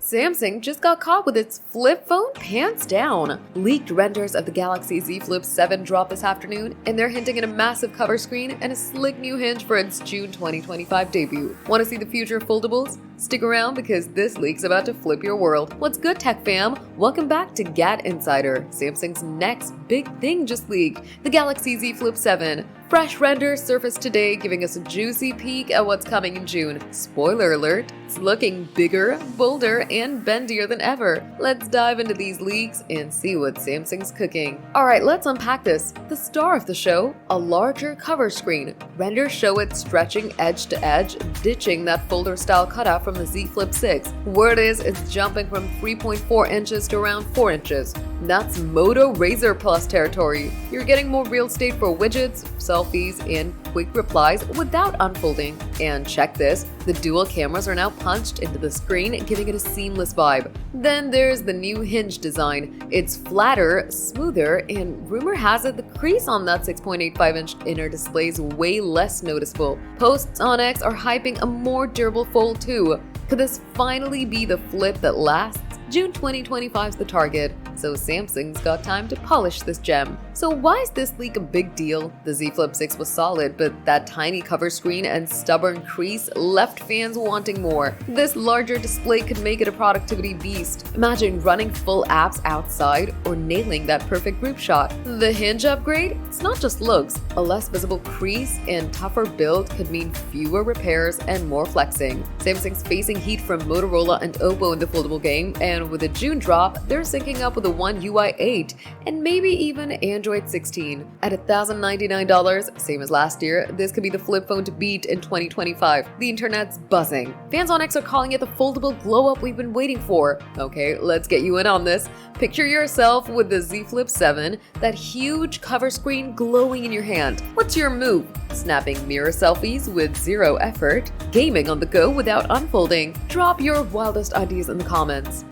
Samsung just got caught with its flip phone pants down. Leaked renders of the Galaxy Z Flip 7 dropped this afternoon, and they're hinting at a massive cover screen and a slick new hinge for its June 2025 debut. Want to see the future of foldables? Stick around because this leak's about to flip your world. What's good, tech fam? Welcome back to GadInsider. Samsung's next big thing just leaked, the Galaxy Z Flip 7. Fresh renders surfaced today, giving us a juicy peek at what's coming in June. Spoiler alert, it's looking bigger, bolder, and bendier than ever. Let's dive into these leaks and see what Samsung's cooking. Alright, let's unpack this. The star of the show, a larger cover screen. Renders show it stretching edge to edge, ditching that folder-style cutout from the Z Flip 6. Word is it's jumping from 3.4 inches to around 4 inches. That's Moto Razr Plus territory. You're getting more real estate for widgets, selfies, and quick replies without unfolding. And check this, the dual cameras are now punched into the screen, giving it a seamless vibe. Then there's the new hinge design. It's flatter, smoother, and rumor has it the crease on that 6.85-inch inner display is way less noticeable. Posts on X are hyping a more durable fold too. Could this finally be the flip that lasts? June 2025 is the target, so Samsung's got time to polish this gem. So why is this leak a big deal? The Z Flip 6 was solid, but that tiny cover screen and stubborn crease left fans wanting more. This larger display could make it a productivity beast. Imagine running full apps outside or nailing that perfect group shot. The hinge upgrade? It's not just looks. A less visible crease and tougher build could mean fewer repairs and more flexing. Samsung's facing heat from Motorola and Oppo in the foldable game, and with the June drop, they're syncing up with the One UI 8 and maybe even Android 16. At $1,099, same as last year, this could be the flip phone to beat in 2025. The internet's buzzing. Fans on X are calling it the foldable glow-up we've been waiting for. Okay, let's get you in on this. Picture yourself with the Z Flip 7, that huge cover screen glowing in your hand. What's your move? Snapping mirror selfies with zero effort? Gaming on the go without unfolding? Drop your wildest ideas in the comments.